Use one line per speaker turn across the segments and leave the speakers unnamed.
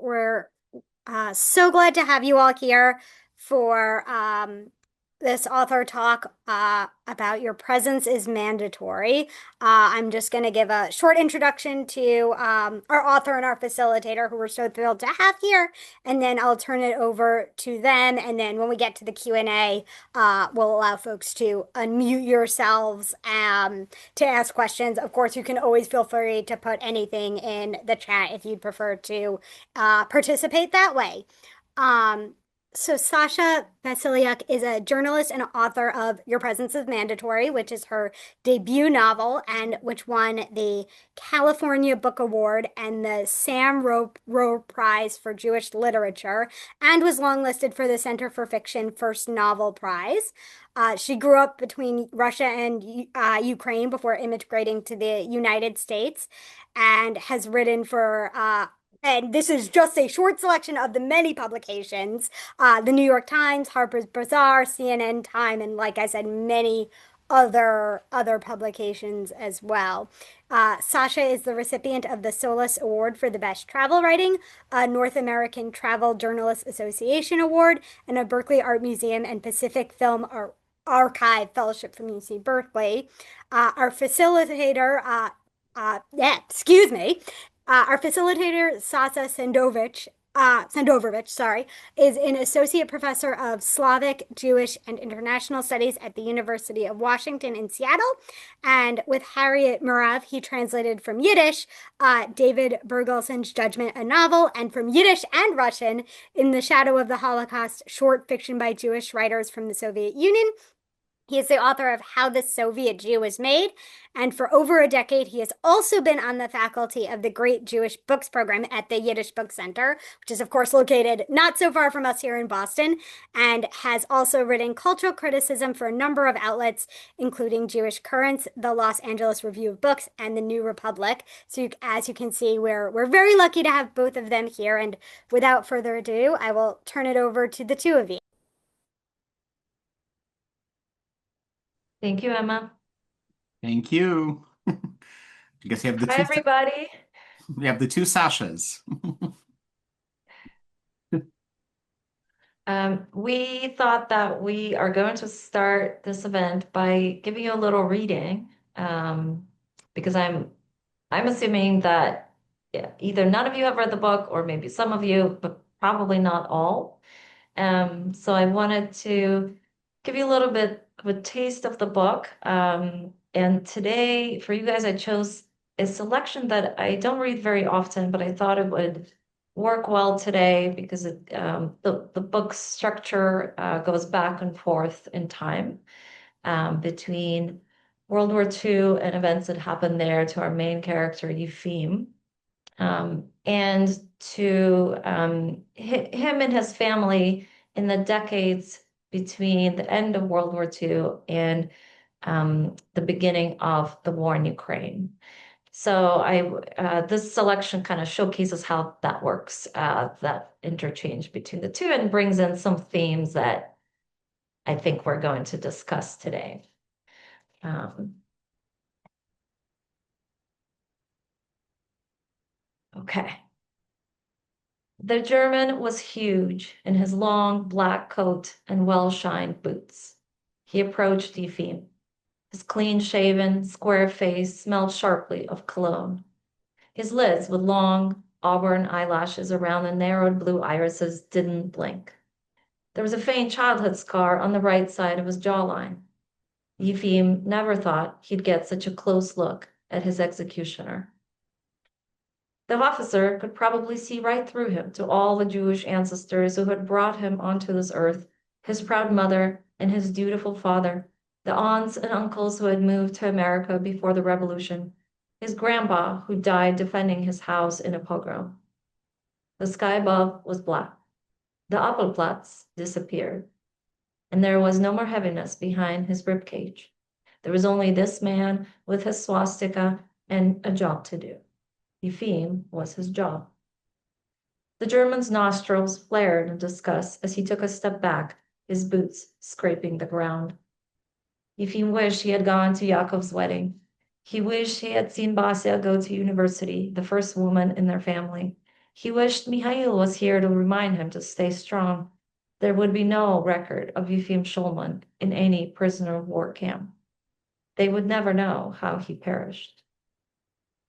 We're so glad to have you all here for this author talk about Your Presence is Mandatory. I'm just going to give a short introduction to our author and our facilitator, who we're so thrilled to have here, and then I'll turn it over to them. And then when we get to the Q&A, we'll allow folks to unmute yourselves to ask questions. Of course, you can always feel free to put anything in the chat if you'd prefer to participate that way. Um, so Sasha Vasilyuk is a journalist and author of Your Presence is Mandatory, which is her debut novel and which won the California Book Award and the Rohr Prize for Jewish Literature and was longlisted for the Center for Fiction First Novel Prize. She grew up between Russia and Ukraine before immigrating to the United States and has written for and this is just a short selection of the many publications, the New York Times, Harper's Bazaar, CNN, Time, and like I said, many other publications as well. Sasha is the recipient of the Solis Award for the Best Travel Writing, a North American Travel Journalists Association Award, and a Berkeley Art Museum and Pacific Film Archive Fellowship from UC Berkeley. Our facilitator, excuse me, our facilitator, Sandovich, sorry, is an associate professor of Slavic, Jewish, and International Studies at the University of Washington in Seattle. And with Harriet Murav, he translated from Yiddish David Bergelson's Judgment, a novel, and from Yiddish and Russian, In the Shadow of the Holocaust, short fiction by Jewish writers from the Soviet Union. He is the author of How the Soviet Jew Was Made, and for over a decade, he has also been on the faculty of the Great Jewish Books program at the Yiddish Book Center, which is, of course, located not so far from us here in Boston, and has also written cultural criticism for a number of outlets, including Jewish Currents, the Los Angeles Review of Books, and the New Republic. So, as you can see, we're very lucky to have both of them here. And without further ado, I will turn it over to the two of you.
Thank you, Emma.
Thank you. I guess you have the
Hi, everybody.
We have the two Sashas.
We thought that we are going to start this event by giving you a little reading, because I'm assuming that either none of you have read the book or maybe some of you, but probably not all. So I wanted to give you a little bit of a taste of the book. And today, for you guys, I chose a selection that I don't read very often, but I thought it would work well today because the book's structure goes back and forth in time between World War II and events that happened there to our main character, Eupheme, and to him and his family in the decades between the end of World War II and the beginning of the war in Ukraine. So this selection kind of showcases how that works, that interchange between the two, and brings in some themes that I think we're going to discuss today. Okay. The German was huge in his long black coat and well-shined boots. He approached Eupheme. His clean-shaven, square face smelled sharply of cologne. His lids, with long auburn eyelashes around the narrowed blue irises, didn't blink. There was a faint childhood scar on the right side of his jawline. Eupheme never thought he'd get such a close look at his executioner. The officer could probably see right through him to all the Jewish ancestors who had brought him onto this earth, his proud mother and his dutiful father, the aunts and uncles who had moved to America before the revolution, his grandpa who died defending his house in a pogrom. The sky above was black. The Appelplatz disappeared, and there was no more heaviness behind his ribcage. There was only this man with his swastika and a job to do. Eupheme was his job. The German's nostrils flared in disgust as he took a step back, his boots scraping the ground. Eupheme wished he had gone to Yaakov's wedding. He wished he had seen Basia go to university, the first woman in their family. He wished Mihail was here to remind him to stay strong. There would be no record of Yefim Shulman in any prisoner of war camp. They would never know how he perished.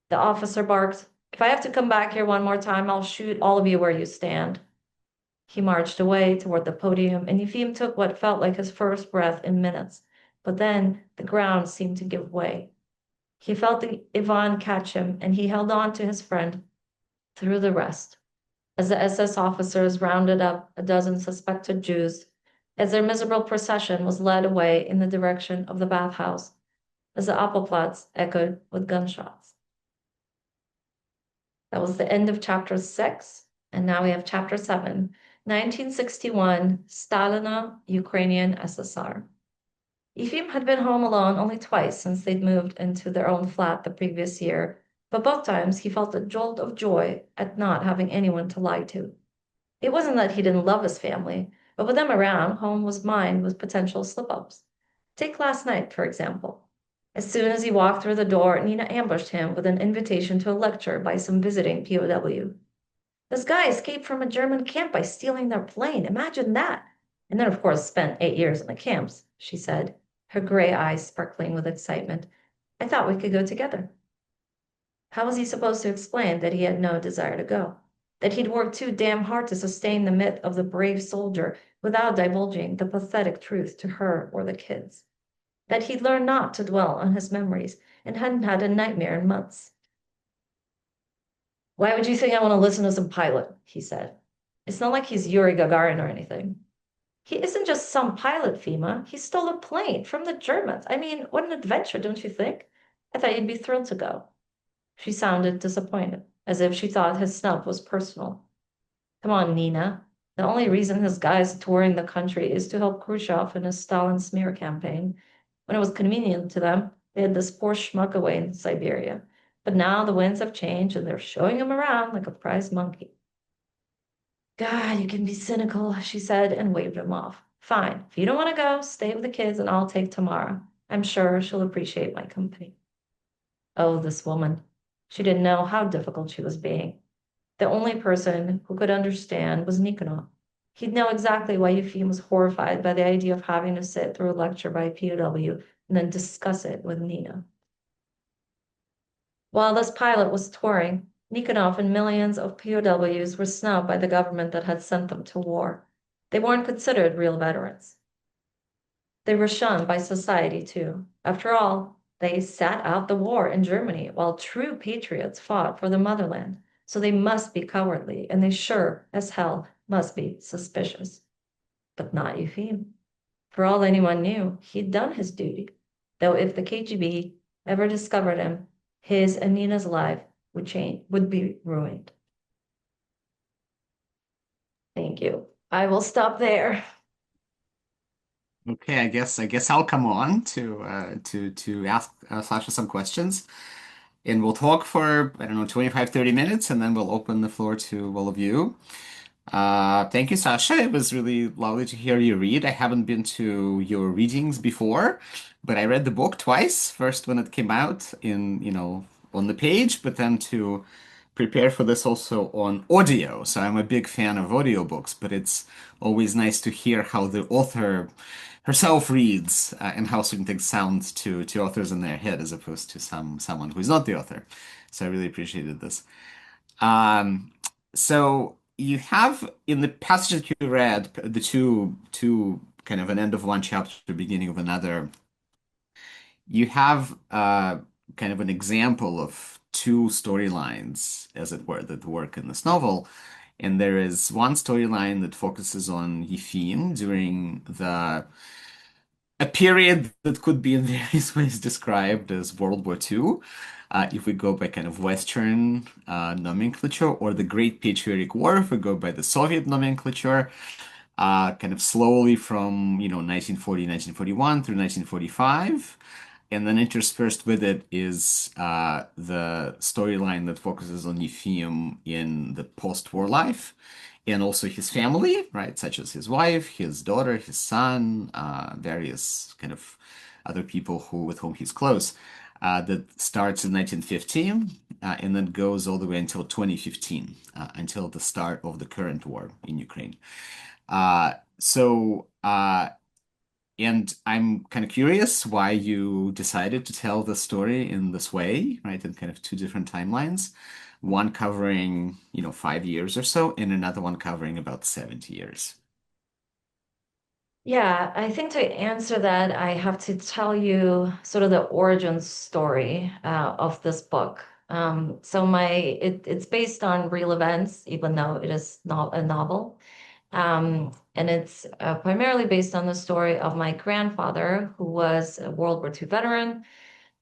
The officer barked, "If I have to come back here one more time, I'll shoot all of you where you stand." He marched away toward the podium, and Yefim took what felt like his first breath in minutes. But then the ground seemed to give way. He felt the Ivan catch him, and he held on to his friend through the rest. As the SS officers rounded up a dozen suspected Jews, as their miserable procession was led away in the direction of the bathhouse, as the Appelplatz echoed with gunshots. That was the end of chapter 6, and now we have chapter 7, 1961, Stalina, Ukrainian SSR. Yefim had been home alone only twice since they'd moved into their own flat the previous year, but both times he felt a jolt of joy at not having anyone to lie to. It wasn't that he didn't love his family, but with them around, home was mined with potential slip-ups. Take last night, for example. As soon as he walked through the door, Nina ambushed him with an invitation to a lecture by some visiting POW. This guy escaped from a German camp by stealing their plane. Imagine that. And then, of course, spent 8 years in the camps, she said, her gray eyes sparkling with excitement. I thought we could go together. How was he supposed to explain that he had no desire to go? That he'd worked too damn hard to sustain the myth of the brave soldier without divulging the pathetic truth to her or the kids? That he'd learned not to dwell on his memories and hadn't had a nightmare in months? Why would you think I want to listen to some pilot? He said. It's not like he's Yuri Gagarin or anything. He isn't just some pilot, Fima. He stole a plane from the Germans. I mean, what an adventure, don't you think? I thought you'd be thrilled to go. She sounded disappointed, as if she thought his snub was personal. Come on, Nina. The only reason his guys touring the country is to help Khrushchev in his Stalin smear campaign. When it was convenient to them, they had this poor schmuck away in Siberia. But now the winds have changed and they're showing him around like a prize monkey. God, you can be cynical, she said, and waved him off. Fine, if you don't want to go, stay with the kids and I'll take tomorrow. I'm sure she'll appreciate my company. Oh, this woman. She didn't know how difficult she was being. The only person who could understand was Nikonov. He'd know exactly why Yefim was horrified by the idea of having to sit through a lecture by a POW and then discuss it with Nina. While this pilot was touring, Nikonov and millions of POWs were snubbed by the government that had sent them to war. They weren't considered real veterans. They were shunned by society, too. After all, they sat out the war in Germany while true patriots fought for the motherland. So they must be cowardly, and they sure as hell must be suspicious. But not Yefim. For all anyone knew, he'd done his duty. Though if the KGB ever discovered him, his and Nina's life would be ruined. Thank you. I will stop there.
Okay, I guess I'll come on to ask Sasha some questions. And we'll talk for, I don't know, 25, 30 minutes, and then we'll open the floor to all of you. Thank you, Sasha. It was really lovely to hear you read. I haven't been to your readings before, but I read the book twice. First when it came out in, on the page, but then to prepare for this also on audio. So I'm a big fan of audiobooks, but it's always nice to hear how the author herself reads and how certain things sound to authors in their head as opposed to someone who's not the author. So I really appreciated this. Um, so you have in the passage that you read the two kind of an end of one chapter, beginning of another. You have kind of an example of two storylines, as it were, that work in this novel. And there is one storyline that focuses on Yefim during a period that could be in various ways described as World War II, if we go by kind of Western nomenclature, or the Great Patriotic War, if we go by the Soviet nomenclature, kind of slowly from, 1940, 1941 through 1945. And then interspersed with it is the storyline that focuses on Yefim in the post-war life and also his family, right, such as his wife, his daughter, his son, various kind of other people with whom he's close. That starts in 1915 and then goes all the way until 2015, until the start of the current war in Ukraine. Uh, so, uh, and I'm kind of curious why you decided to tell the story in this way, right? In kind of two different timelines, one covering, 5 years or so, and another one covering about 70 years.
Yeah, I think to answer that, I have to tell you sort of the origin story of this book. It's based on real events, even though it is not a novel. And it's primarily based on the story of my grandfather, who was a World War II veteran.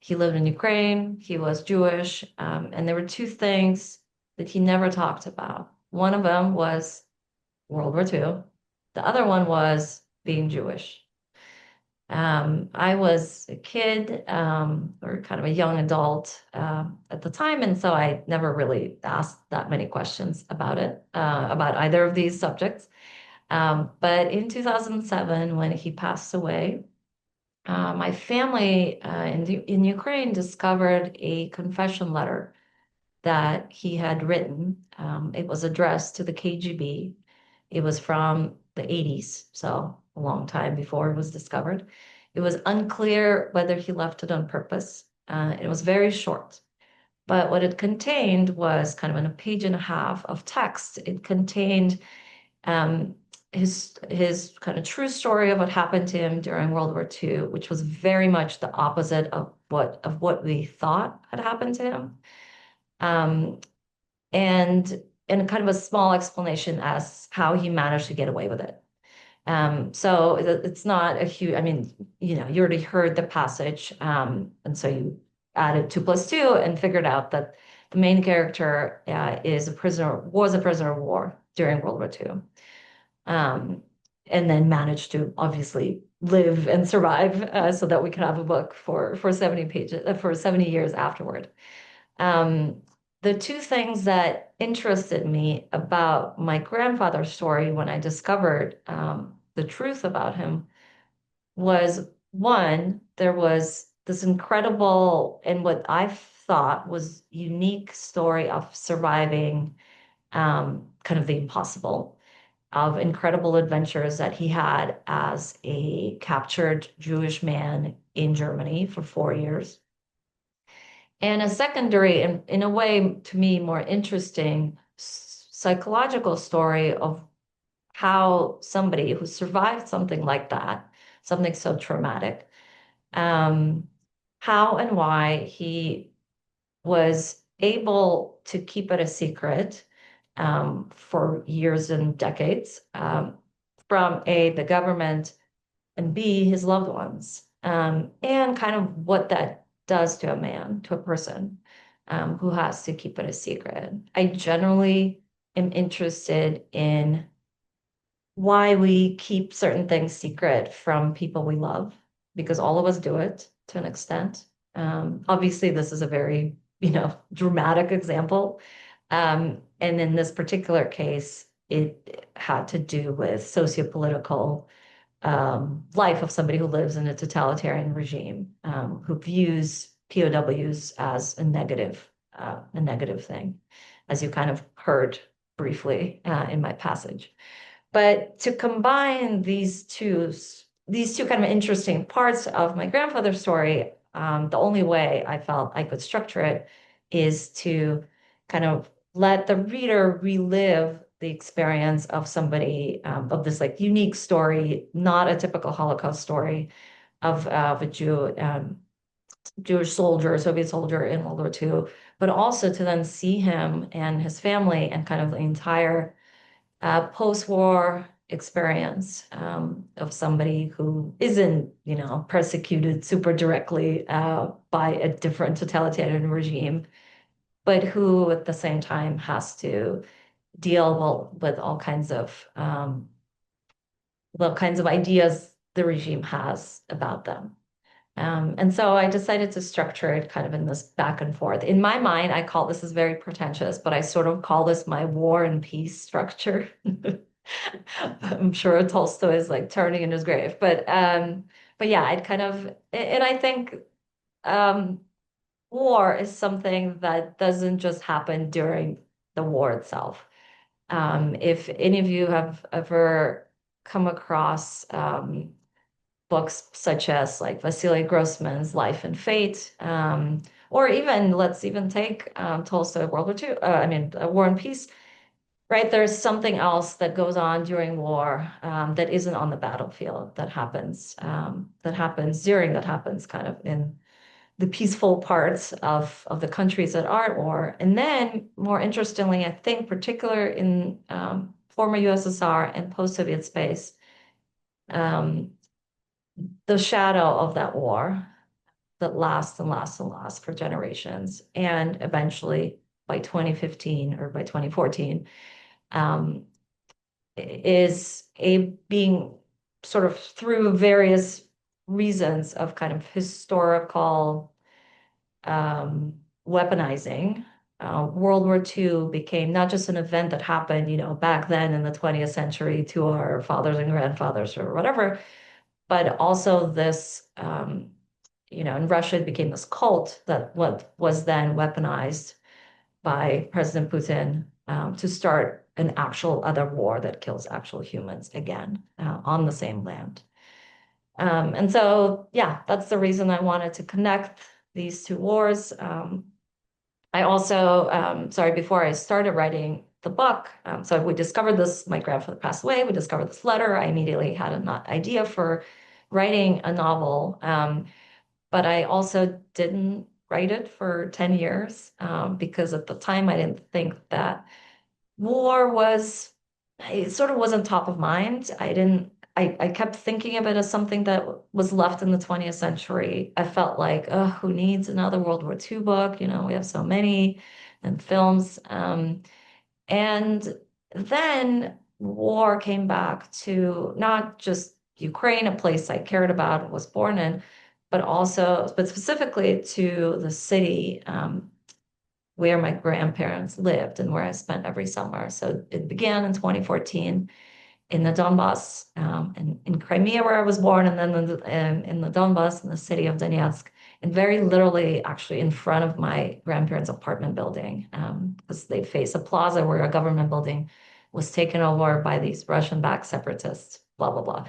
He lived in Ukraine, he was Jewish, and there were two things that he never talked about. One of them was World War II. The other one was being Jewish. I was a kid, or kind of a young adult at the time, and so I never really asked that many questions about it, about either of these subjects. But in 2007, when he passed away, my family in Ukraine discovered a confession letter that he had written. It was addressed to the KGB. It was from the 80s, so a long time before it was discovered. It was unclear whether he left it on purpose. It was very short, but what it contained was kind of in a page and a half of text. It contained um, his kind of true story of what happened to him during World War II, which was very much the opposite of what we thought had happened to him. Um, and and kind of a small explanation as how he managed to get away with it. So it's not a huge, I mean, you already heard the passage, and so you added 2 plus 2 and figured out that the main character was a prisoner of war during World War II, um, and then managed to obviously live and survive, so that we could have a book for 70 pages for 70 years afterward. Um, the two things that interested me about my grandfather's story when I discovered the truth about him was one, there was this incredible and what I thought was unique story of surviving kind of the impossible, of incredible adventures that he had as a captured Jewish man in Germany for 4 years. And a secondary, and in a way, to me, more interesting psychological story of how somebody who survived something like that, something so traumatic, um, how and why he was able to keep it a secret for years and decades, from the government, and B, his loved ones, and kind of what that does to a man, to a person who has to keep it a secret. I generally am interested in why we keep certain things secret from people we love, because all of us do it to an extent. Obviously, this is a very, dramatic example. And in this particular case, it had to do with sociopolitical life of somebody who lives in a totalitarian regime, who views POWs as a negative thing, as you kind of heard briefly in my passage. But to combine these two kind of interesting parts of my grandfather's story, the only way I felt I could structure it is to kind of let the reader relive the experience of somebody, of this like unique story, not a typical Holocaust story of a Jewish soldier, Soviet soldier in World War II, but also to then see him and his family and kind of the entire post-war experience of somebody who isn't, persecuted super directly by a different totalitarian regime, but who at the same time has to deal with all kinds of ideas the regime has about them. And so I decided to structure it kind of in this back and forth. In my mind, I call this is very pretentious, but I sort of call this my war and peace structure. I'm sure Tolstoy is like turning in his grave, but yeah, I'd kind of, and I think um, war is something that doesn't just happen during the war itself. If any of you have ever come across books such as like Vasily Grossman's Life and Fate, or even let's even take Tolstoy, World War II, War and Peace, right? There's something else that goes on during war that isn't on the battlefield that happens kind of in the peaceful parts of the countries that are at war. And then, more interestingly, I think, particular in former USSR and post-Soviet space, um, the shadow of that war that lasts and lasts and lasts for generations. And eventually, by 2015 or by 2014, um, is a being sort of through various reasons of kind of historical weaponizing. World War II became not just an event that happened, back then in the 20th century to our fathers and grandfathers or whatever, but also this, in Russia, it became this cult that what was then weaponized by President Putin to start an actual other war that kills actual humans again on the same land. And so, yeah, that's the reason I wanted to connect these two wars. I also, sorry, before I started writing the book, so we discovered this, my grandfather passed away, we discovered this letter. I immediately had an idea for writing a novel, but I also didn't write it for 10 years because at the time I didn't think that war was, it sort of wasn't top of mind. I kept thinking of it as something that was left in the 20th century. I felt like, oh, who needs another World War II book? We have so many and films. And then war came back to not just Ukraine, a place I cared about, was born in, but specifically to the city where my grandparents lived and where I spent every summer. So it began in 2014 in the Donbass, in Crimea, where I was born, and then in the Donbass, in the city of Donetsk, and very literally, actually, in front of my grandparents' apartment building, because they face a plaza where a government building was taken over by these Russian-backed separatists, blah, blah, blah.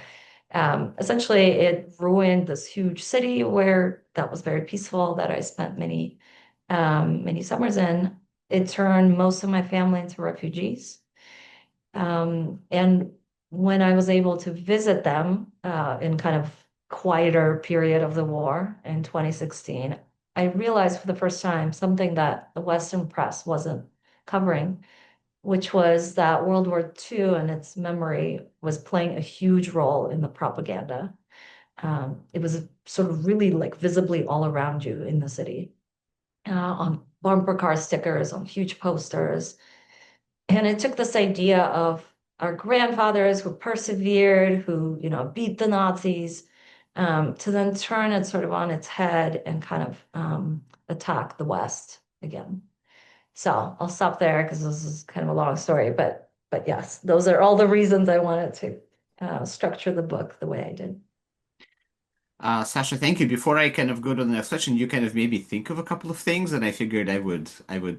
Essentially, it ruined this huge city where that was very peaceful, that I spent many summers in. It turned most of my family into refugees. And when I was able to visit them in kind of quieter period of the war in 2016, I realized for the first time something that the Western press wasn't covering, which was that World War II and its memory was playing a huge role in the propaganda. It was sort of really like visibly all around you in the city, on bumper car stickers, on huge posters. And it took this idea of our grandfathers who persevered, who, beat the Nazis, to then turn it sort of on its head and kind of attack the West again. So I'll stop there because this is kind of a long story, but yes, those are all the reasons I wanted to structure the book the way I did.
Sasha, thank you. Before I kind of go to the next question, you kind of made me think of a couple of things, and I figured I would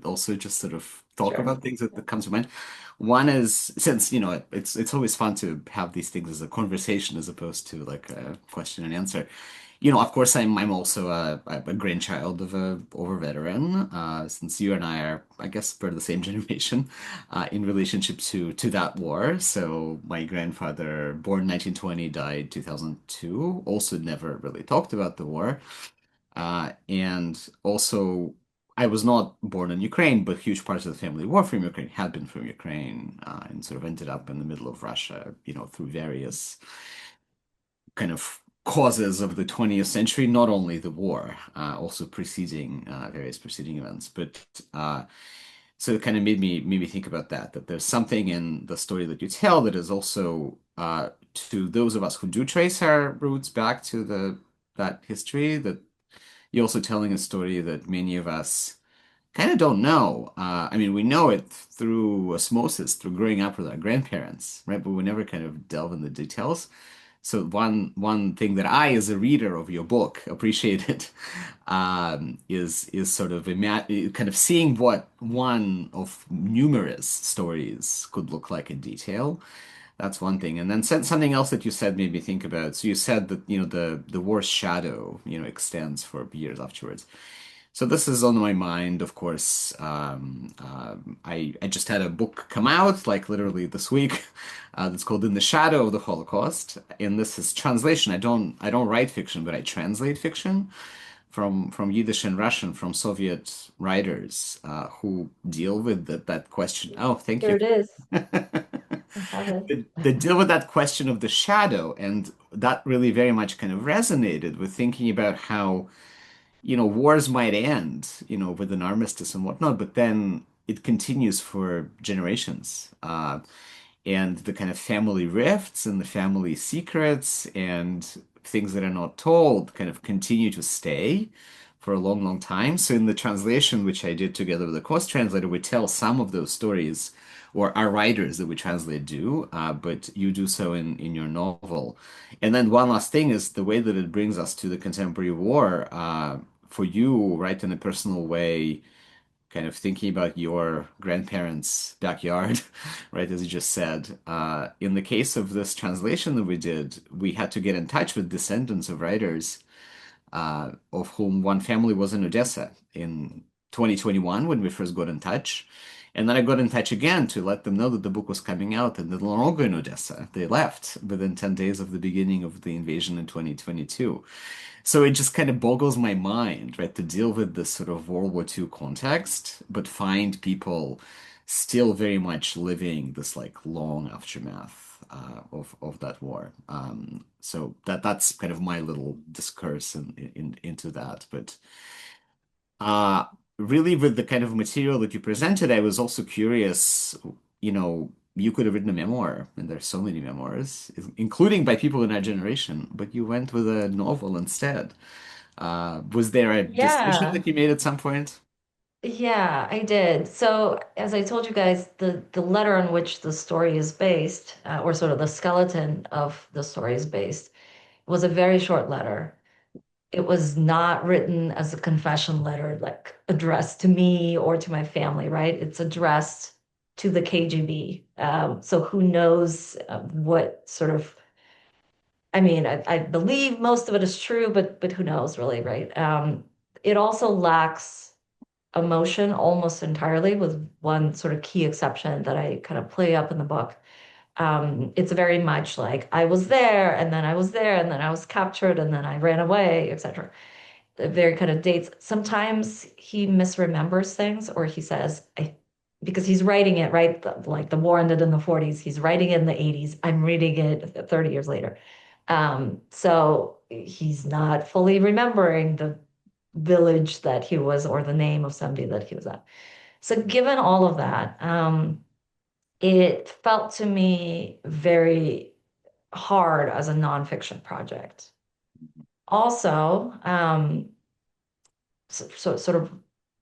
also just sort of talk
Sure.
about things that comes to mind. One is since it's always fun to have these things as a conversation as opposed to like a question and answer. Of course, I'm also a grandchild of a war veteran. Since you and I are, I guess, part of the same generation, in relationship to that war. So my grandfather, born 1920, died 2002. Also, never really talked about the war. And also, I was not born in Ukraine, but huge parts of the family were from Ukraine, had been from Ukraine, and sort of ended up in the middle of Russia, through various kind of causes of the 20th century, not only the war, also preceding various preceding events. But so it kind of made me think about that there's something in the story that you tell that is also to those of us who do trace our roots back to the that history, that you're also telling a story that many of us kind of don't know. I mean, we know it through osmosis, through growing up with our grandparents, right? But we never kind of delve in the details. So one thing that I, as a reader of your book, appreciated is sort of kind of seeing what one of numerous stories could look like in detail. That's one thing. And then something else that you said made me think about. So you said that, the war's shadow, extends for years afterwards. So this is on my mind, of course. I just had a book come out, like literally this week, that's called "In the Shadow of the Holocaust." And this is translation. I don't write fiction, but I translate fiction from Yiddish and Russian from Soviet writers who deal with that question. Oh, thank
Here
you.
it is. I have it.
They deal with that question of the shadow, and that really very much kind of resonated with thinking about how wars might end, with an armistice and whatnot, but then it continues for generations. And the kind of family rifts and the family secrets and things that are not told kind of continue to stay for a long, long time. So in the translation, which I did together with a course translator, we tell some of those stories, or our writers that we translate do, but you do so in your novel. And then one last thing is the way that it brings us to the contemporary war. For you, right, in a personal way, kind of thinking about your grandparents' backyard, right, as you just said. In the case of this translation that we did, we had to get in touch with descendants of writers, of whom one family was in Odessa in 2021 when we first got in touch. And then I got in touch again to let them know that the book was coming out, and they're no longer in Odessa. They left within 10 days of the beginning of the invasion in 2022. So it just kind of boggles my mind, right, to deal with this sort of World War II context, but find people still very much living this like long aftermath of that war. So that's kind of my little discourse into that. But uh, really, with the kind of material that you presented, I was also curious, you could have written a memoir, and there's so many memoirs, including by people in our generation, but you went with a novel instead. Was there a decision
Yeah.
that you made at some point?
Yeah, I did. So, as I told you guys, the letter on which the story is based, or sort of the skeleton of the story is based, was a very short letter. It was not written as a confession letter, like addressed to me or to my family, right? It's addressed to the KGB. So who knows what sort of, I mean, I believe most of it is true, but who knows really, right? It also lacks emotion almost entirely, with one sort of key exception that I kind of play up in the book. It's very much like I was there, and then I was there, and then I was captured, and then I ran away, etc. Very kind of dates. Sometimes he misremembers things, or he says, because he's writing it, right? Like the war ended in the 40s. He's writing it in the 80s. I'm reading it 30 years later. So he's not fully remembering the village that he was, or the name of somebody that he was at. So given all of that, it felt to me very hard as a nonfiction project. Also, so sort of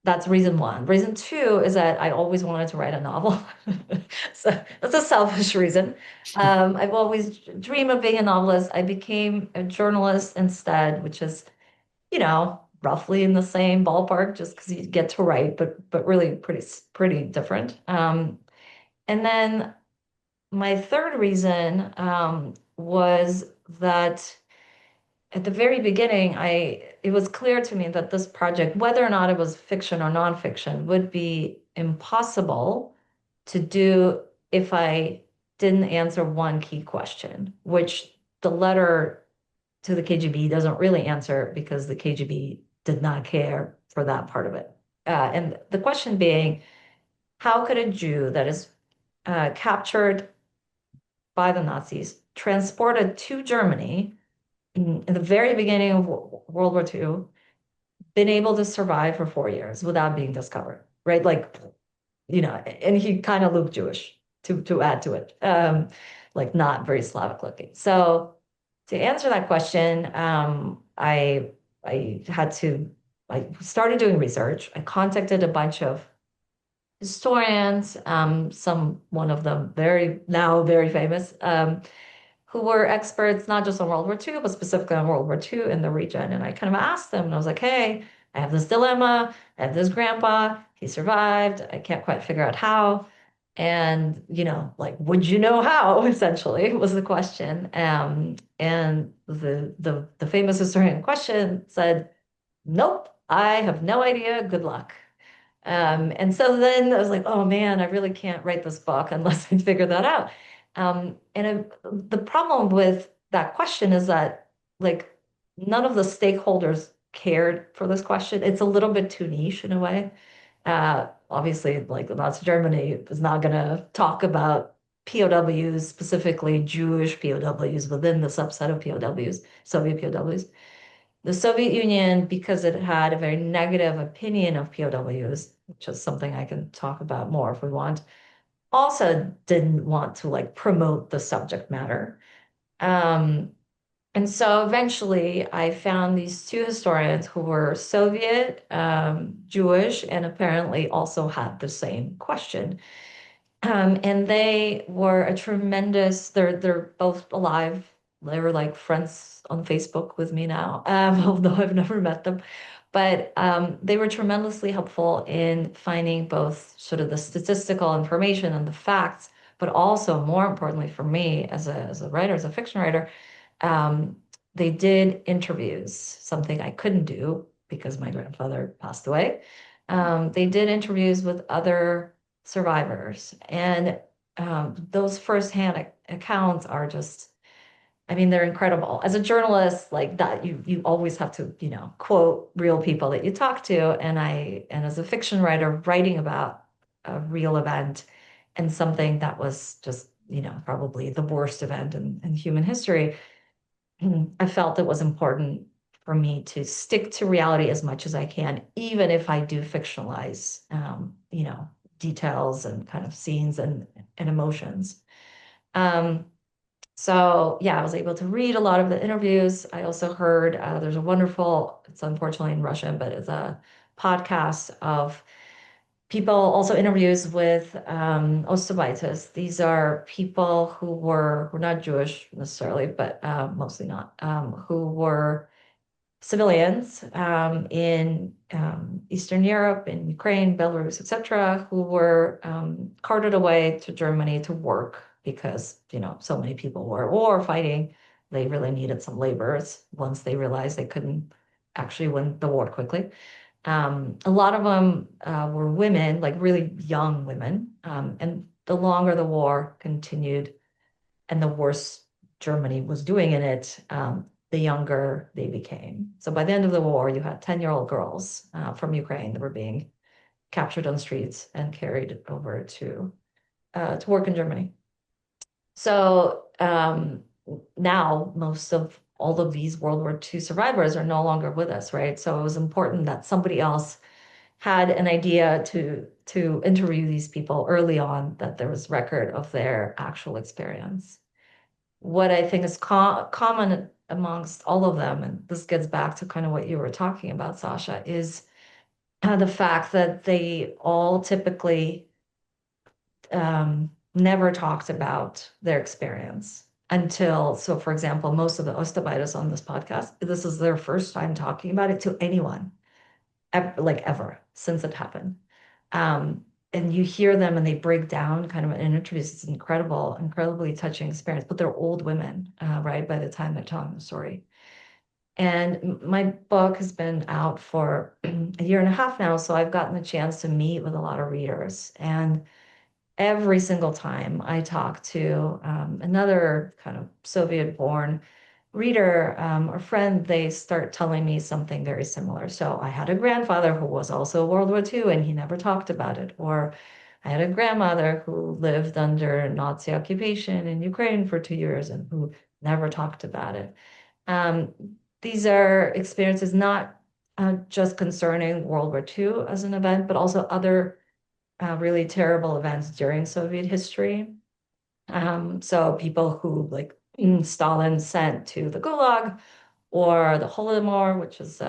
that's reason one. Reason two is that I always wanted to write a novel. So that's a selfish reason. I've always dreamed of being a novelist. I became a journalist instead, which is, roughly in the same ballpark, just because you get to write, but really pretty different. And then my third reason was that at the very beginning, it was clear to me that this project, whether or not it was fiction or nonfiction, would be impossible to do if I didn't answer one key question, which the letter to the KGB doesn't really answer, because the KGB did not care for that part of it. And the question being, how could a Jew that is captured by the Nazis, transported to Germany in the very beginning of World War II, been able to survive for 4 years without being discovered, right? Like, and he kind of looked Jewish to add to it, like not very Slavic looking. So to answer that question, I started doing research. I contacted a bunch of historians, one of them now very famous, who were experts not just on World War II, but specifically on World War II in the region. And I kind of asked them, and I was like, hey, I have this dilemma. I have this grandpa. He survived. I can't quite figure out how. And, like, would you know how, essentially, was the question. And the famous historian in question said, nope, I have no idea. Good luck. And so then I was like, oh man, I really can't write this book unless I figure that out. The problem with that question is that, like, none of the stakeholders cared for this question. It's a little bit too niche in a way. Obviously, like Nazi Germany is not going to talk about POWs, specifically Jewish POWs within the subset of POWs, Soviet POWs. The Soviet Union, because it had a very negative opinion of POWs, which is something I can talk about more if we want, also didn't want to like promote the subject matter. Um, and so eventually I found these two historians who were Soviet, Jewish, and apparently also had the same question. And they were a tremendous, they're both alive. They were like friends on Facebook with me now, although I've never met them. But they were tremendously helpful in finding both sort of the statistical information and the facts, but also more importantly for me as a writer, as a fiction writer, um, they did interviews, something I couldn't do because my grandfather passed away. They did interviews with other survivors, and those firsthand accounts are just, I mean, they're incredible. As a journalist, like that, you always have to, quote real people that you talk to, and as a fiction writer, writing about a real event and something that was just, probably the worst event in human history. I felt it was important for me to stick to reality as much as I can, even if I do fictionalize, details and kind of scenes and emotions. Um, so yeah, I was able to read a lot of the interviews. I also heard there's a wonderful, it's unfortunately in Russian, but it's a podcast of people, also interviews with Ostarbaites. These are people who were not Jewish necessarily, but mostly not, who were civilians in Eastern Europe, in Ukraine, Belarus, etc., who were carted away to Germany to work because, so many people were at war fighting. They really needed some laborers once they realized they couldn't actually win the war quickly. A lot of them were women, like really young women. And the longer the war continued and the worse Germany was doing in it, the younger they became. So by the end of the war, you had 10-year-old girls from Ukraine that were being captured on the streets and carried over to work in Germany. So now most of all of these World War II survivors are no longer with us, right? So it was important that somebody else had an idea to interview these people early on, that there was record of their actual experience. What I think is common amongst all of them, and this gets back to kind of what you were talking about, Sasha, is the fact that they all typically never talked about their experience until, so for example, most of the Ostarbaites on this podcast, this is their first time talking about it to anyone, like ever since it happened. And you hear them and they break down kind of in interviews. It's incredible, incredibly touching experience, but they're old women, right, by the time they're telling the story. And my book has been out for a year and a half now, so I've gotten the chance to meet with a lot of readers. And every single time I talk to another kind of Soviet-born reader or friend, they start telling me something very similar. So I had a grandfather who was also World War II and he never talked about it. Or I had a grandmother who lived under Nazi occupation in Ukraine for 2 years and who never talked about it. Um, these are experiences not just concerning World War II as an event, but also other really terrible events during Soviet history. So people who like Stalin sent to the Gulag, or the Holodomor, which was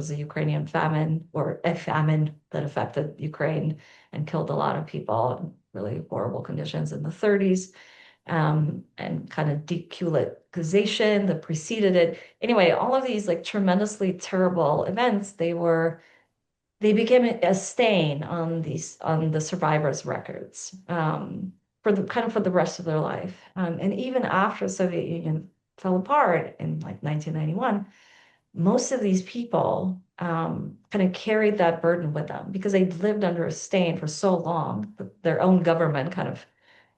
a Ukrainian famine, or a famine that affected Ukraine and killed a lot of people in really horrible conditions in the 30s. and kind of decolonization that preceded it. Anyway, all of these like tremendously terrible events, they became a stain on the survivors' records for the kind of for the rest of their life. And even after the Soviet Union fell apart in like 1991, most of these people kind of carried that burden with them because they'd lived under a stain for so long that their own government kind of,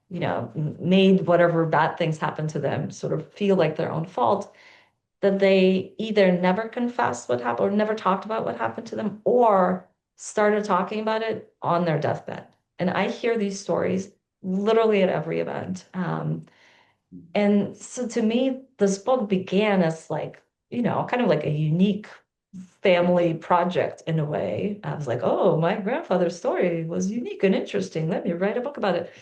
made whatever bad things happened to them sort of feel like their own fault, that they either never confessed what happened or never talked about what happened to them or started talking about it on their deathbed. And I hear these stories literally at every event. And so to me, this book began as like, kind of like a unique family project in a way. I was like, oh, my grandfather's story was unique and interesting. Let me write a book about it.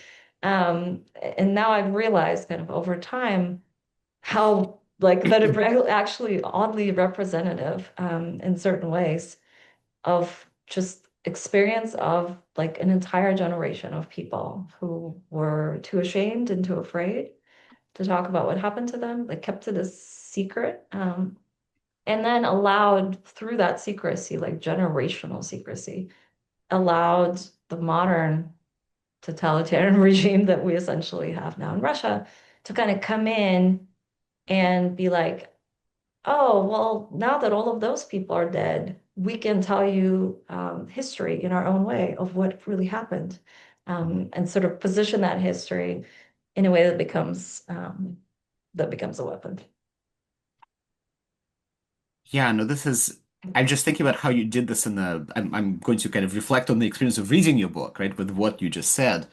And now I've realized kind of over time how like that it actually oddly representative in certain ways of just experience of like an entire generation of people who were too ashamed and too afraid to talk about what happened to them. They kept it a secret, and then allowed through that secrecy, like generational secrecy, allowed the modern totalitarian regime that we essentially have now in Russia to kind of come in and be like, oh, well, now that all of those people are dead, we can tell you history in our own way of what really happened, and sort of position that history in a way that becomes a weapon.
Yeah, no, I'm just thinking about how you did this I'm going to kind of reflect on the experience of reading your book, right, with what you just said.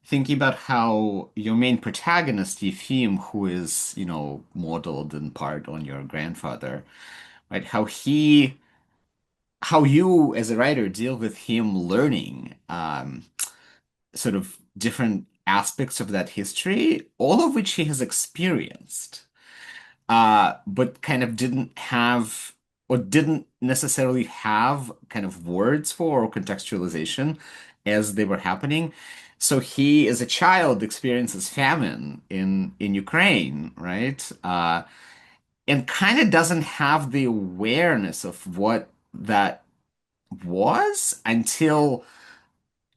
Thinking about how your main protagonist, Yefim, who is, modeled in part on your grandfather, right, how you as a writer deal with him learning, sort of different aspects of that history, all of which he has experienced, but kind of didn't have or didn't necessarily have kind of words for or contextualization as they were happening. So he, as a child, experiences famine in Ukraine, right? And kind of doesn't have the awareness of what that was until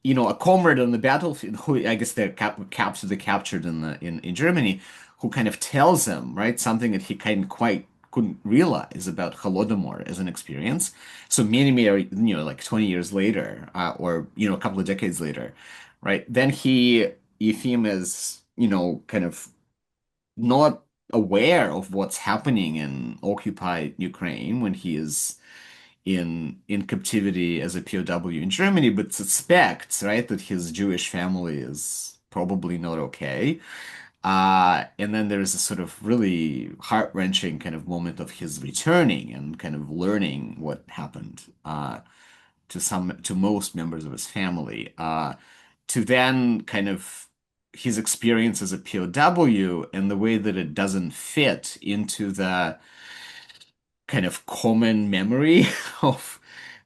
a comrade on the battlefield who I guess they captured in Germany, who kind of tells him, right, something that he kind of quite couldn't realize about Holodomor as an experience. So many, like 20 years later, or a couple of decades later, right? Then Yefim is, kind of not aware of what's happening in occupied Ukraine when he is in captivity as a POW in Germany, but suspects, right, that his Jewish family is probably not okay. And then there's a sort of really heart-wrenching kind of moment of his returning and kind of learning what happened to most members of his family. To then kind of his experience as a POW and the way that it doesn't fit into the kind of common memory of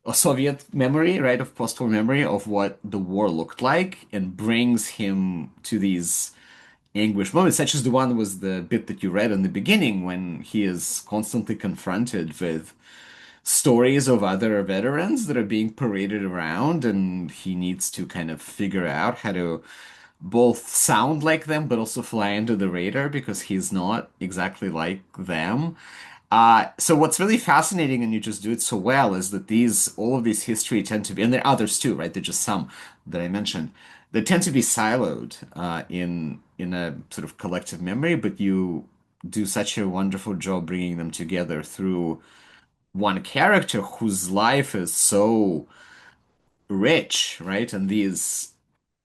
a Soviet memory, right, of post-war memory of what the war looked like, and brings him to these anguish moments, such as the one was the bit that you read in the beginning when he is constantly confronted with stories of other veterans that are being paraded around, and he needs to kind of figure out how to both sound like them but also fly under the radar because he's not exactly like them. So what's really fascinating, and you just do it so well, is that all of these history tend to be, and there are others too, right? They're just some that I mentioned. They tend to be siloed in a sort of collective memory, but you do such a wonderful job bringing them together through one character whose life is so rich, right? And these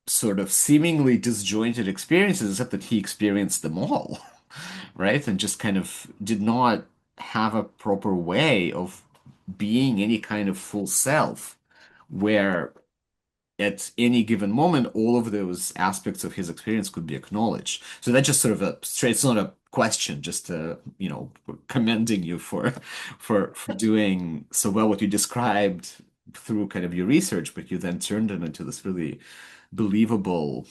sort of seemingly disjointed experiences, except that he experienced them all, right? And just kind of did not have a proper way of being any kind of full self, where at any given moment, all of those aspects of his experience could be acknowledged. So that's just sort of it's not a question, just commending you for doing so well what you described through kind of your research, but you then turned it into this really believable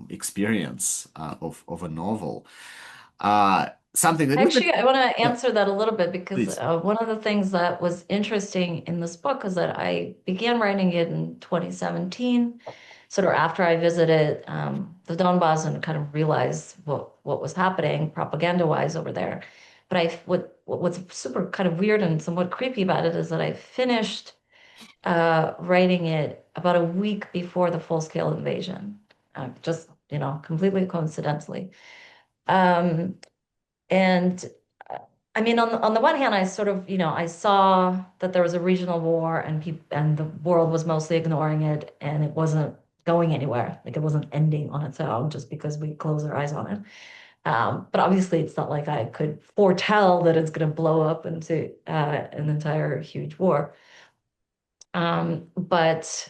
experience of a novel. Something that
Actually, I want to
yeah,
answer that a little bit because
please.
one of the things that was interesting in this book is that I began writing it in 2017, sort of after I visited the Donbass and kind of realized what was happening propaganda-wise over there. But what's super kind of weird and somewhat creepy about it is that I finished writing it about a week before the full-scale invasion, just completely coincidentally. Um, and I mean, on the one hand, I sort of, I saw that there was a regional war and the world was mostly ignoring it and it wasn't going anywhere. Like it wasn't ending on its own just because we close our eyes on it. But obviously, it's not like I could foretell that it's going to blow up into an entire huge war. But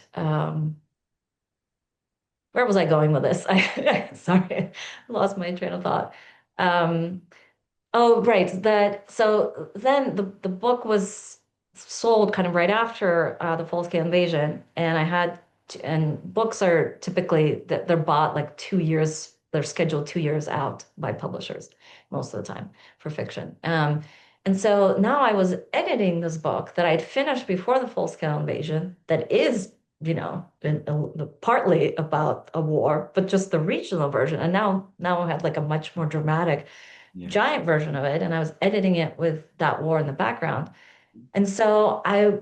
where was I going with this? Sorry, I lost my train of thought. Um, Oh, right. That so then the book was sold kind of right after the full-scale invasion, and and books are typically that they're bought like 2 years. They're scheduled 2 years out by publishers most of the time for fiction. And so now I was editing this book that I'd finished before the full-scale invasion. That is, partly about a war, but just the regional version. And now I had like a much more dramatic
Yeah.
giant version of it, and I was editing it with that war in the background. And so I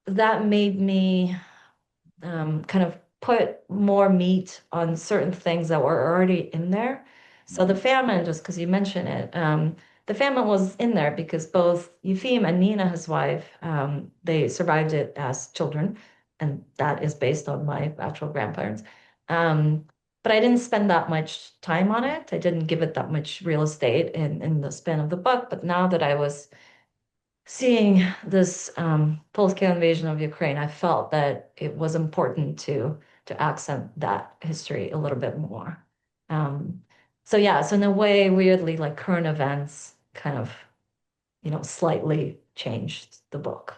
that made me kind of put more meat on certain things that were already in there. So the
Mhm.
famine, just because you mentioned it, the famine was in there because both Yefim and Nina, his wife, they survived it as children, and that is based on my actual grandparents. Um, but I didn't spend that much time on it. I didn't give it that much real estate in the span of the book. But now that I was seeing this full-scale invasion of Ukraine, I felt that it was important to accent that history a little bit more. Um, so yeah, so in a way, weirdly, like current events kind of, slightly changed the book.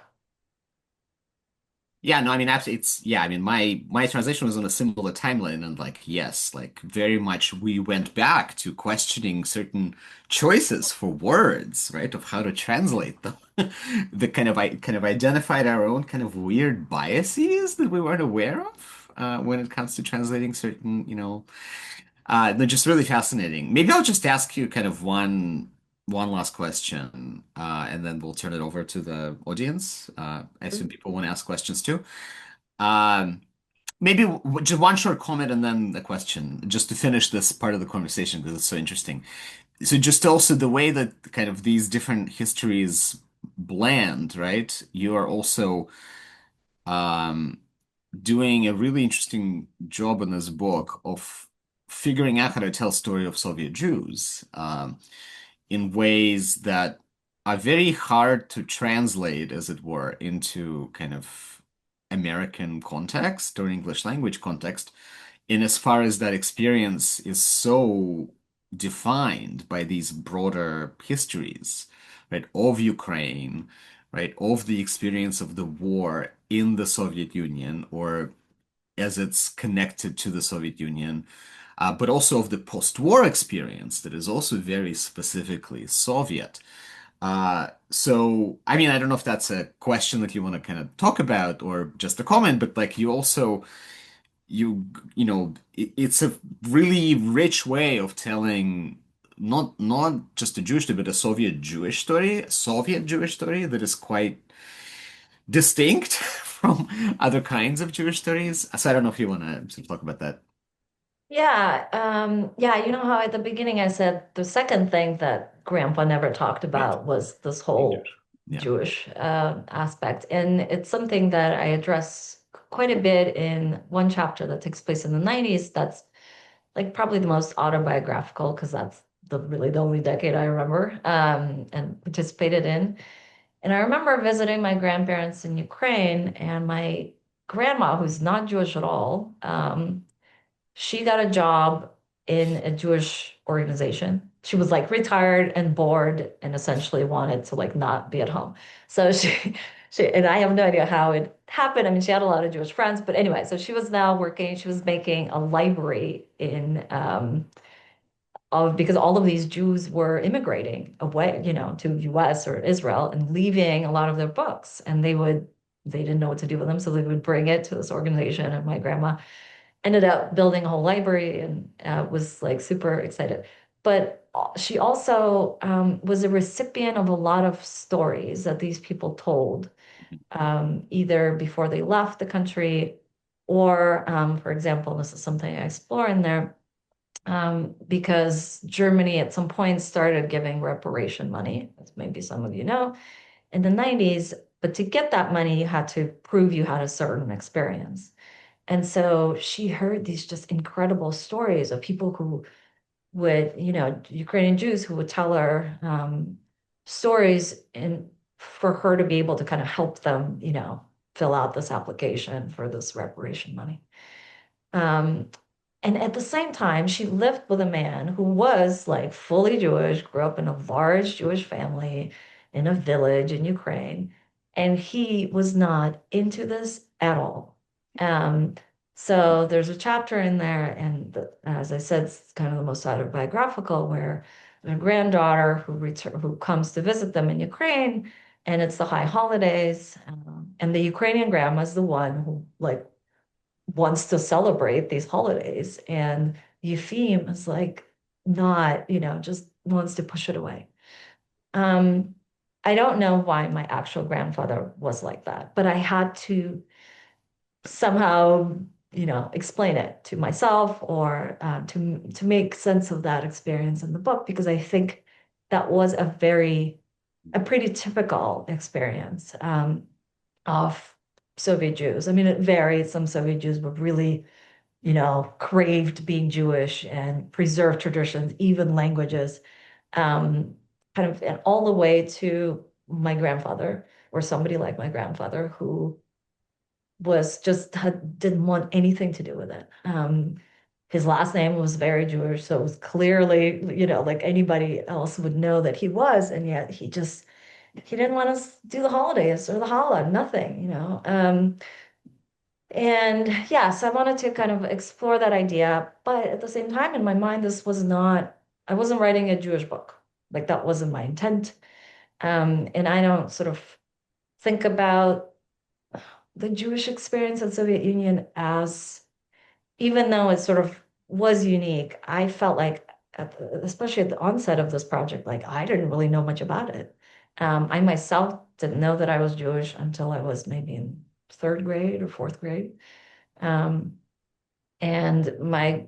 Yeah, no, I mean, absolutely. Yeah, I mean, my translation was on a similar timeline, and like, yes, like very much we went back to questioning certain choices for words, right, of how to translate them. The kind of identified our own kind of weird biases that we weren't aware of when it comes to translating certain, they're just really fascinating. Maybe I'll just ask you kind of one last question, and then we'll turn it over to the audience. I assume people want to ask questions too. Um, maybe just one short comment and then a question, just to finish this part of the conversation because it's so interesting. So just also the way that kind of these different histories blend, right? You are also um, doing a really interesting job in this book of figuring out how to tell story of Soviet Jews in ways that are very hard to translate, as it were, into kind of American context or English language context, in as far as that experience is so defined by these broader histories, right, of Ukraine, right, of the experience of the war in the Soviet Union or as it's connected to the Soviet Union, but also of the post-war experience that is also very specifically Soviet. So, I mean, I don't know if that's a question that you want to kind of talk about or just a comment, but like you also, it's a really rich way of telling not just a Jewish story, but a Soviet Jewish story that is quite distinct from other kinds of Jewish stories. So I don't know if you want to sort of talk about that.
Yeah, you know how at the beginning I said the second thing that Grandpa never talked
Right.
about was this
Being
whole
Jewish. Yeah.
Jewish aspect. And it's something that I address quite a bit in one chapter that takes place in the 90s. That's like probably the most autobiographical because that's really the only decade I remember and participated in. And I remember visiting my grandparents in Ukraine and my grandma, who's not Jewish at all, she got a job in a Jewish organization. She was like retired and bored and essentially wanted to like not be at home. So she and I have no idea how it happened. I mean, she had a lot of Jewish friends, but anyway, so she was now working, she was making a library in because all of these Jews were immigrating away, to US or Israel and leaving a lot of their books. And they didn't know what to do with them, so they would bring it to this organization. And my grandma ended up building a whole library and was like super excited. But she also was a recipient of a lot of stories that these people told, either before they left the country or, for example, this is something I explore in there, because Germany at some point started giving reparation money, as maybe some of you know, in the 90s. But to get that money, you had to prove you had a certain experience. And so she heard these just incredible stories of people who would, Ukrainian Jews who would tell her stories and for her to be able to kind of help them, fill out this application for this reparation money. Um, and at the same time, she lived with a man who was like fully Jewish, grew up in a large Jewish family in a village in Ukraine, and he was not into this at all. Um, so there's a chapter in there, and as I said, it's kind of the most autobiographical, where the granddaughter who comes to visit them in Ukraine, and it's the high holidays, and the Ukrainian grandma is the one who like wants to celebrate these holidays, and Yefim is like not, just wants to push it away. Um, I don't know why my actual grandfather was like that, but I had to somehow, explain it to myself or to make sense of that experience in the book, because I think that was a pretty typical experience of Soviet Jews. I mean, it varied. Some Soviet Jews were really, craved being Jewish and preserved traditions, even languages, um, kind of, and all the way to my grandfather or somebody like my grandfather who didn't want anything to do with it. His last name was very Jewish, so it was clearly, like anybody else would know that he was, and yet he didn't want us to do the holidays or the challah, nothing. And yeah, so I wanted to kind of explore that idea, but at the same time, in my mind, I wasn't writing a Jewish book. Like that wasn't my intent. And I don't sort of think about the Jewish experience in Soviet Union as, even though it sort of was unique, I felt like, especially at the onset of this project, like I didn't really know much about it. I myself didn't know that I was Jewish until I was maybe in third grade or fourth grade. Um, and my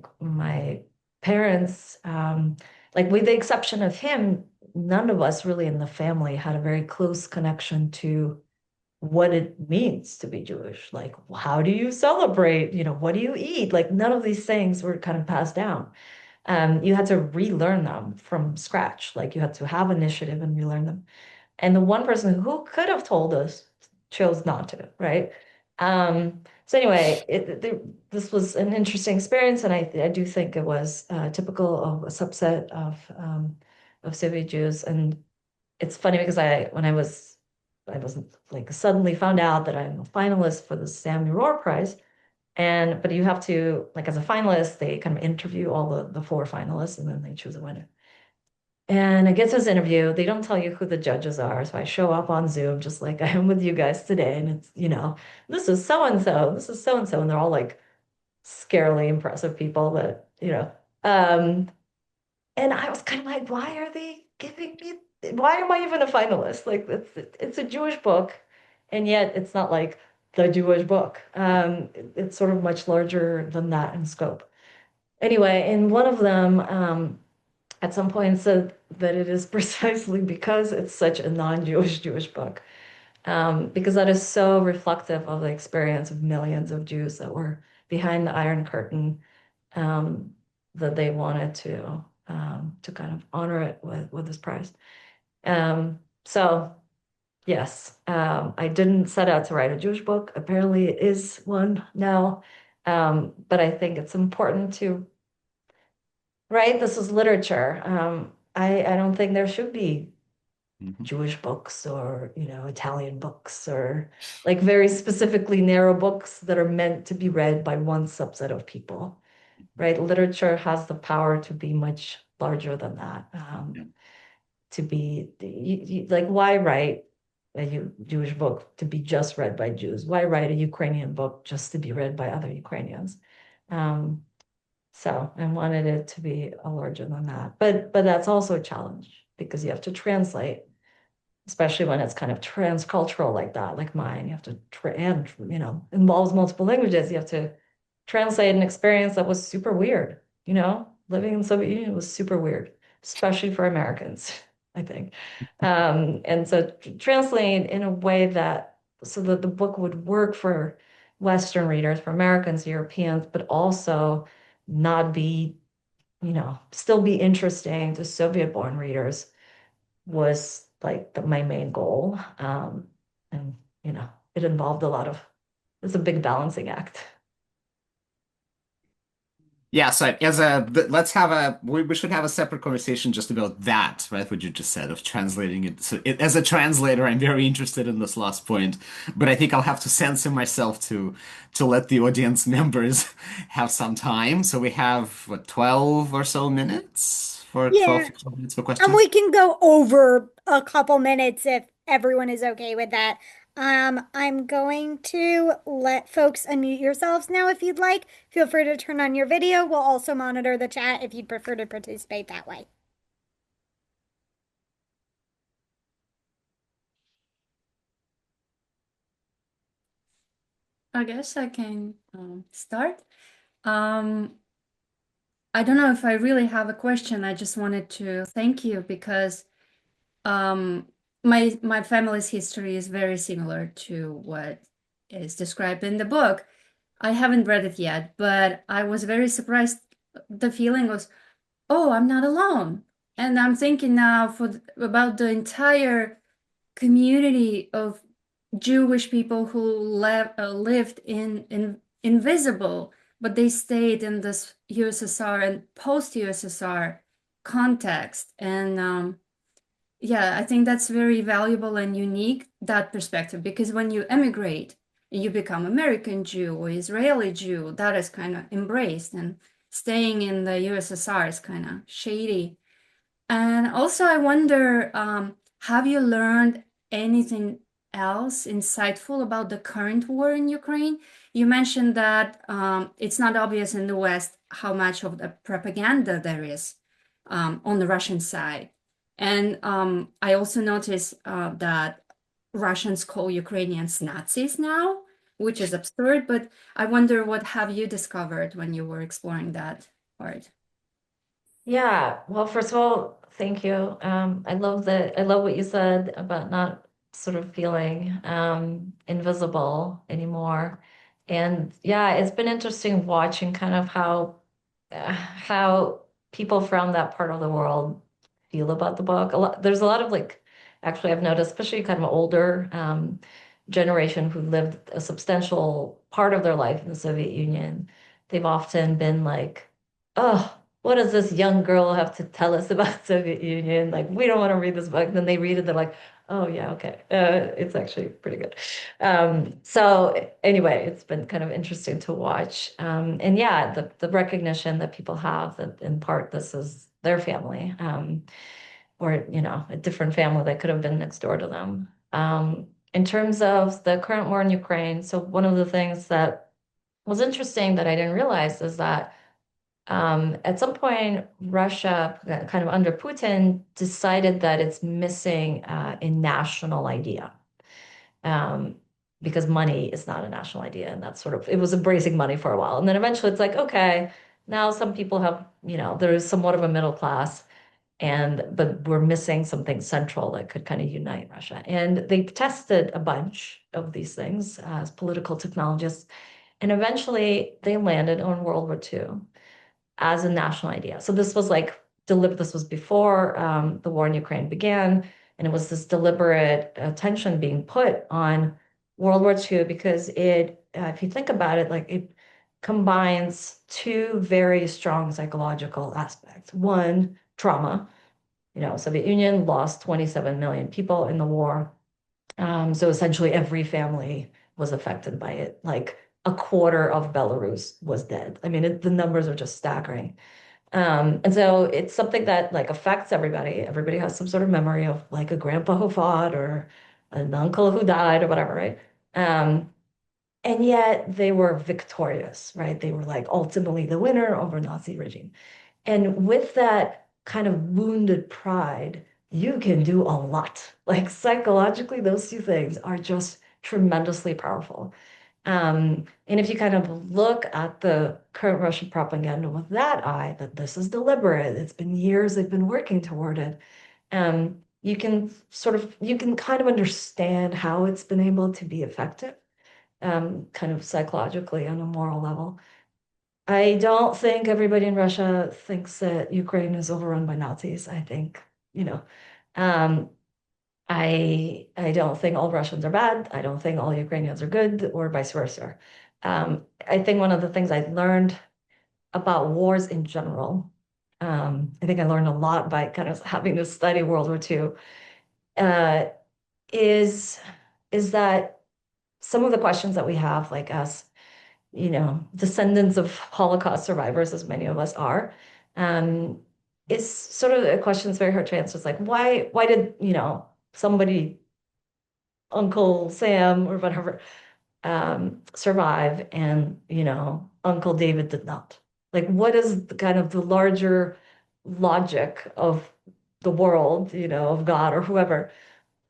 parents, like with the exception of him, none of us really in the family had a very close connection to what it means to be Jewish. Like, how do you celebrate? What do you eat? Like, none of these things were kind of passed down. You had to relearn them from scratch. Like, you had to have initiative and relearn them. And the one person who could have told us chose not to, right? So anyway, this was an interesting experience, and I do think it was typical of a subset of Soviet Jews. And it's funny because I wasn't like suddenly found out that I'm a finalist for the Sami Rohr Prize. But you have to, like, as a finalist, they kind of interview all the four finalists and then they choose a winner. And I get to this interview. They don't tell you who the judges are. So I show up on Zoom just like I am with you guys today. And it's, this is so and so, this is so and so. And they're all like scarily impressive people that, and I was kind of like, why are they giving me, why am I even a finalist? Like, it's a Jewish book. And yet it's not like the Jewish book. It's sort of much larger than that in scope. Anyway, and one of them, at some point said that it is precisely because it's such a non-Jewish Jewish book, because that is so reflective of the experience of millions of Jews that were behind the Iron Curtain, um, that they wanted to kind of honor it with this prize. So yes, I didn't set out to write a Jewish book. Apparently, it is one now, but I think it's important to, right? This is literature. I don't think there should be
Mhm.
Jewish books or, Italian books or like very specifically narrow books that are meant to be read by one subset of people, right? Literature has the power to be much larger than that.
Yeah.
To be like, why write a Jewish book to be just read by Jews? Why write a Ukrainian book just to be read by other Ukrainians? Um, so I wanted it to be a larger than that. But that's also a challenge because you have to translate, especially when it's kind of transcultural like that, like mine. You have to and involves multiple languages. You have to translate an experience that was super weird. Living in the Soviet Union was super weird, especially for Americans, I think. And so translating in a way that so that the book would work for Western readers, for Americans, Europeans, but also not be, still be interesting to Soviet-born readers was like my main goal. And it involved it's a big balancing act.
Yeah, so as a let's have a we should have a separate conversation just about that, right? What you just said of translating it. So as a translator, I'm very interested in this last point, but I think I'll have to censor myself to let the audience members have some time. So we have what 12 or so minutes for 12,
Yeah.
15 minutes for
And
questions.
we can go over a couple minutes if everyone is okay with that. I'm going to let folks unmute yourselves now if you'd like. Feel free to turn on your video. We'll also monitor the chat if you'd prefer to participate that way.
I guess I can start. Um, I don't know if I really have a question. I just wanted to thank you because um, my family's history is very similar to what is described in the book. I haven't read it yet, but I was very surprised. The feeling was, oh, I'm not alone. And I'm thinking now about the entire community of Jewish people who lived in invisible, but they stayed in this USSR and post-USSR context. And yeah, I think that's very valuable and unique, that perspective, because when you emigrate, you become American Jew or Israeli Jew, that is kind of embraced, and staying in the USSR is kind of shady. And also, I wonder, have you learned anything else insightful about the current war in Ukraine? You mentioned that it's not obvious in the West how much of the propaganda there is on the Russian side. And I also noticed that Russians call Ukrainians Nazis now, which is absurd, but I wonder what have you discovered when you were exploring that part?
Yeah, well, first of all, thank you. I love what you said about not sort of feeling invisible anymore. And yeah, it's been interesting watching kind of how people from that part of the world feel about the book. There's a lot of like, actually, I've noticed, especially kind of older generation who lived a substantial part of their life in the Soviet Union. They've often been like, oh, what does this young girl have to tell us about Soviet Union? Like, we don't want to read this book. Then they read it, they're like, oh yeah, okay. It's actually pretty good. So anyway, it's been kind of interesting to watch. And yeah, the recognition that people have that in part this is their family, or a different family that could have been next door to them. In terms of the current war in Ukraine, so one of the things that was interesting that I didn't realize is that at some point, Russia, kind of under Putin, decided that it's missing a national idea, um, because money is not a national idea. And that's sort of, it was embracing money for a while. And then eventually it's like, okay, now some people have, there is somewhat of a middle class, but we're missing something central that could kind of unite Russia. And they tested a bunch of these things as political technologists. And eventually they landed on World War II as a national idea. So this was like deliberate. This was before the war in Ukraine began, and it was this deliberate attention being put on World War II because if you think about it, like it combines two very strong psychological aspects. One, trauma, Soviet Union lost 27 million people in the war. So essentially every family was affected by it. Like a quarter of Belarus was dead. I mean, the numbers are just staggering. And so it's something that like affects everybody. Everybody has some sort of memory of like a grandpa who fought or an uncle who died or whatever, right? And yet they were victorious, right? They were like ultimately the winner over Nazi regime. And with that kind of wounded pride, you can do a lot. Like psychologically, those two things are just tremendously powerful. And if you kind of look at the current Russian propaganda with that eye, that this is deliberate, it's been years they've been working toward it, you can kind of understand how it's been able to be effective, kind of psychologically on a moral level. I don't think everybody in Russia thinks that Ukraine is overrun by Nazis. I think, um, I don't think all Russians are bad. I don't think all Ukrainians are good, or vice versa. I think one of the things I learned about wars in general, I think I learned a lot by kind of having to study World War II, uh, is is that some of the questions that we have, like as descendants of Holocaust survivors, as many of us are, um, is sort of a question that's very hard to answer. It's like, why did, somebody, Uncle Sam or whatever, survive and, Uncle David did not? Like, what is the kind of the larger logic of the world, of God or whoever,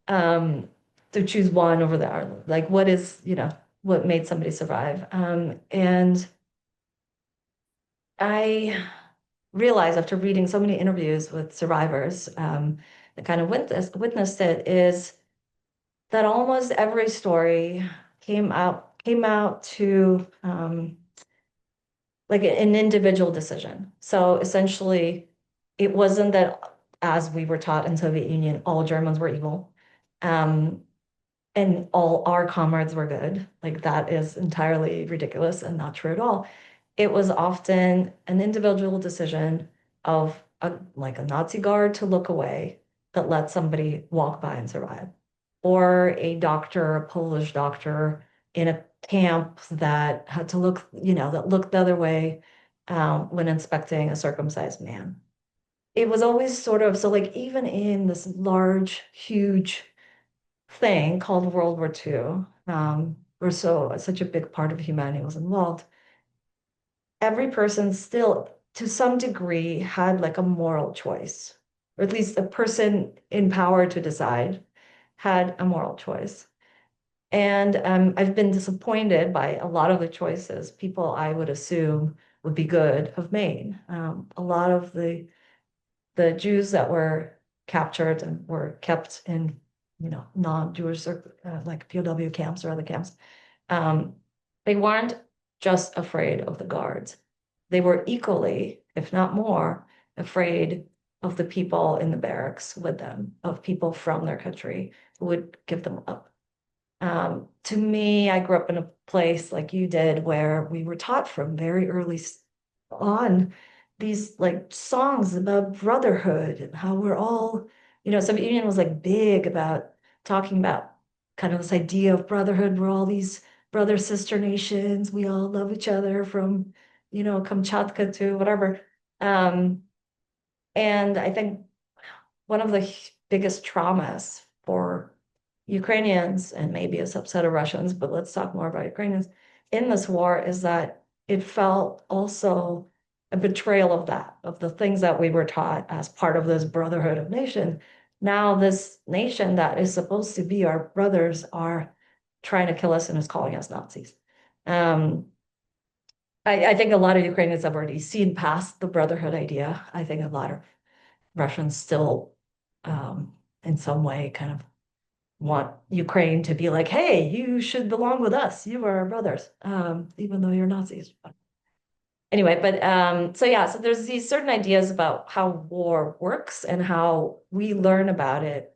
to choose one over the other? Like, what made somebody survive? And I realized after reading so many interviews with survivors, that kind of witnessed it, is that almost every story came out to like an individual decision. So essentially, it wasn't that, as we were taught in Soviet Union, all Germans were evil, um, and all our comrades were good. Like that is entirely ridiculous and not true at all. It was often an individual decision of like a Nazi guard to look away that let somebody walk by and survive, or a doctor, a Polish doctor in a camp that had to look, that looked the other way when inspecting a circumcised man. It was always sort of so, like, even in this large, huge thing called World War II, where such a big part of humanity was involved, every person still, to some degree, had like a moral choice, or at least a person in power to decide had a moral choice. And I've been disappointed by a lot of the choices people I would assume would be good have made. A lot of the Jews that were captured and were kept in, non-Jewish like POW camps or other camps, um, they weren't just afraid of the guards. They were equally, if not more, afraid of the people in the barracks with them, of people from their country who would give them up. To me, I grew up in a place like you did where we were taught from very early on these like songs about brotherhood and how we're all, Soviet Union was like big about talking about kind of this idea of brotherhood. We're all these brother sister nations. We all love each other from, Kamchatka to whatever. Um, and I think one of the biggest traumas for Ukrainians and maybe a subset of Russians, but let's talk more about Ukrainians in this war, is that it felt also a betrayal of that, of the things that we were taught as part of this brotherhood of nations. Now, this nation that is supposed to be our brothers are trying to kill us and is calling us Nazis. Um, I think a lot of Ukrainians have already seen past the brotherhood idea. I think a lot of Russians still, in some way, kind of want Ukraine to be like, hey, you should belong with us. You are our brothers, even though you're Nazis. Anyway, but so yeah, so there's these certain ideas about how war works and how we learn about it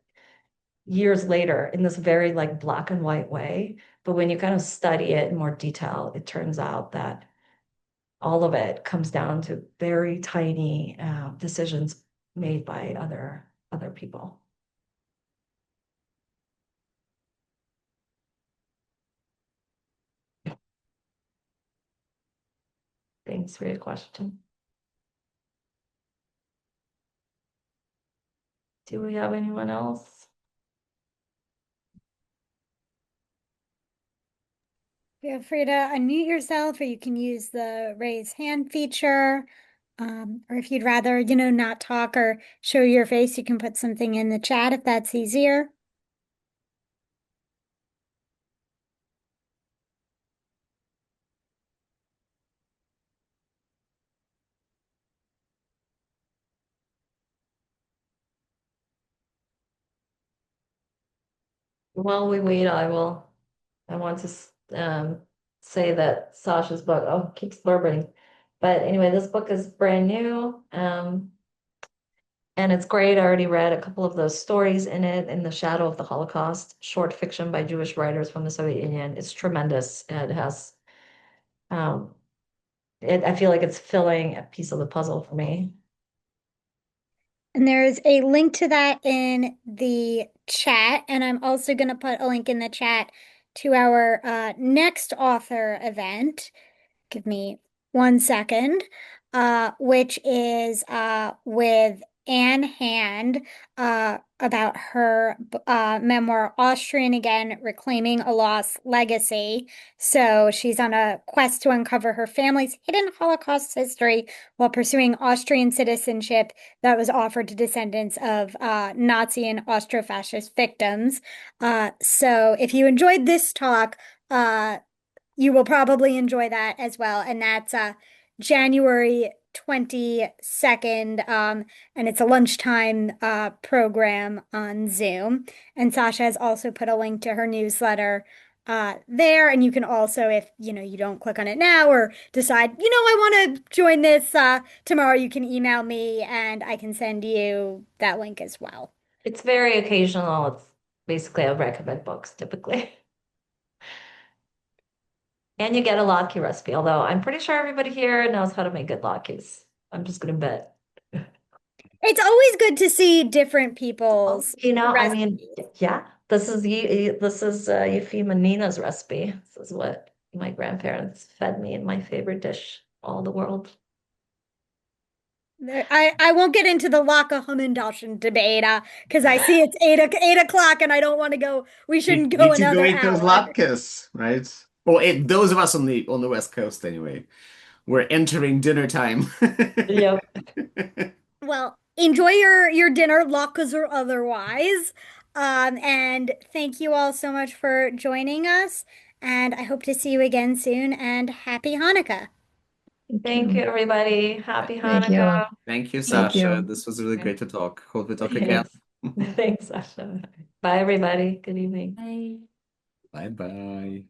years later in this very like black and white way. But when you kind of study it in more detail, it turns out that all of it comes down to very tiny decisions made by other other people? Thanks for your question. Do we have anyone else?
Feel free to unmute yourself, or you can use the raise hand feature. Or if you'd rather, not talk or show your face, you can put something in the chat if that's easier.
While we wait, I want to say that Sasha's book, oh, keeps blurbering. But anyway, this book is brand new. And it's great. I already read a couple of those stories in it, In the Shadow of the Holocaust, short fiction by Jewish writers from the Soviet Union. It's tremendous. It has, I feel like it's filling a piece of the puzzle for me.
And there's a link to that in the chat. And I'm also going to put a link in the chat to our next author event. Give me 1 second, which is with Anne Hand about her memoir, Austrian Again, Reclaiming a Lost Legacy. So she's on a quest to uncover her family's hidden Holocaust history while pursuing Austrian citizenship that was offered to descendants of Nazi and Austro-fascist victims. So if you enjoyed this talk, you will probably enjoy that as well. And that's January 22nd. And it's a lunchtime program on Zoom. And Sasha has also put a link to her newsletter there. And you can also, if you don't click on it now or decide, I want to join this tomorrow, you can email me and I can send you that link as well.
It's very occasional. It's basically I recommend books typically. And you get a latke recipe, although I'm pretty sure everybody here knows how to make good latkes. I'm just gonna bet.
It's always good to see different people's
I mean,
recipes.
yeah, this is Euphemia Nina's recipe. This is what my grandparents fed me in my favorite dish, all the world.
I won't get into the Laka Hummendaschen debate because I see it's 8 o'clock and I don't want to go. We
We
shouldn't go
need to go
another
eat those
hour.
latkes, right? Well, those of us on the West Coast anyway. We're entering dinner time.
Yep.
Well, enjoy your dinner, latkes or otherwise. And thank you all so much for joining us. And I hope to see you again soon. And happy Hanukkah.
Thank you, everybody. Happy
Thank you.
Hanukkah.
Thank you,
Thank
Sasha.
you.
This was really great to talk. Hope we talk again.
Thanks. Thanks, Sasha. Bye, everybody. Good evening.
Bye.
Bye bye.